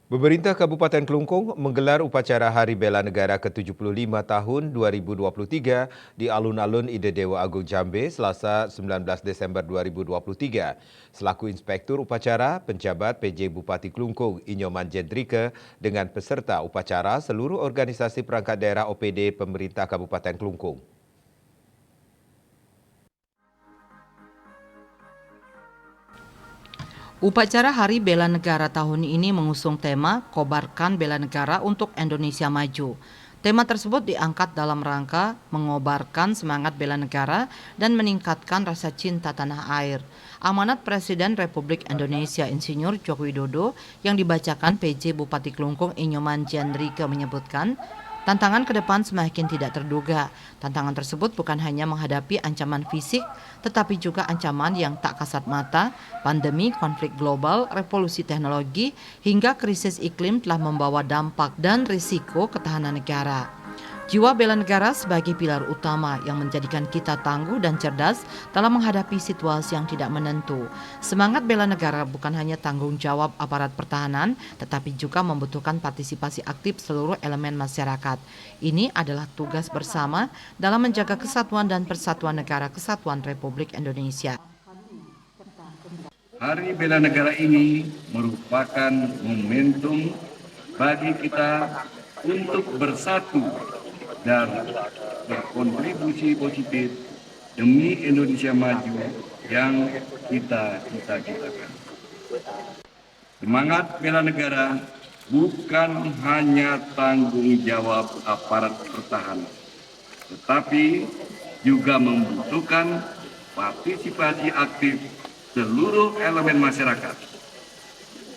Pemerintah Kabupaten Kelungkung menggelar upacara Hari Bela Negara ke-75 tahun 2023 di alun-alun Ide Dewa Agung Jambe, Selasa 19 Desember 2023. Selaku Inspektur Upacara, penjabat PJ Bupati Kelungkung Inyoman Jendrike dengan peserta upacara seluruh organisasi perangkat daerah OPD Pemerintah Kabupaten Kelungkung. Upacara Hari Bela Negara tahun ini mengusung tema Kobarkan Bela Negara untuk Indonesia Maju. Tema tersebut diangkat dalam rangka mengobarkan semangat bela negara dan meningkatkan rasa cinta tanah air. Amanat Presiden Republik Indonesia Insinyur Joko Widodo yang dibacakan PJ Bupati Kelungkung Inyoman Jendrike menyebutkan, tantangan ke depan semakin tidak terduga. Tantangan tersebut bukan hanya menghadapi ancaman fisik, tetapi juga ancaman yang tak kasat mata. Pandemi, konflik global, revolusi teknologi, hingga krisis iklim telah membawa dampak dan risiko ketahanan negara. Jiwa bela negara sebagai pilar utama yang menjadikan kita tangguh dan cerdas dalam menghadapi situasi yang tidak menentu. Semangat bela negara bukan hanya tanggung jawab aparat pertahanan, tetapi juga membutuhkan partisipasi aktif seluruh elemen masyarakat. Ini adalah tugas bersama dalam menjaga kesatuan dan persatuan negara Kesatuan Republik Indonesia. Hari Bela Negara ini merupakan momentum bagi kita untuk bersatu dan berkontribusi positif demi Indonesia maju yang kita cita-citakan. Semangat bela negara bukan hanya tanggung jawab aparat pertahanan, tetapi juga membutuhkan partisipasi aktif seluruh elemen masyarakat.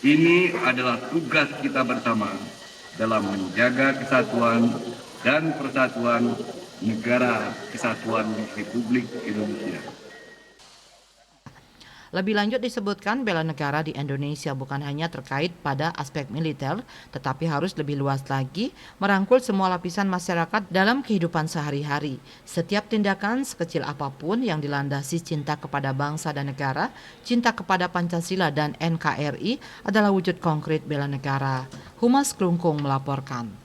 Ini adalah tugas kita bersama dalam menjaga kesatuan dan persatuan negara kesatuan Republik Indonesia. Lebih lanjut disebutkan bela negara di Indonesia bukan hanya terkait pada aspek militer, tetapi harus lebih luas lagi merangkul semua lapisan masyarakat dalam kehidupan sehari-hari. Setiap tindakan sekecil apapun yang dilandasi cinta kepada bangsa dan negara, cinta kepada Pancasila dan NKRI adalah wujud konkret bela negara. Humas Kelungkung melaporkan.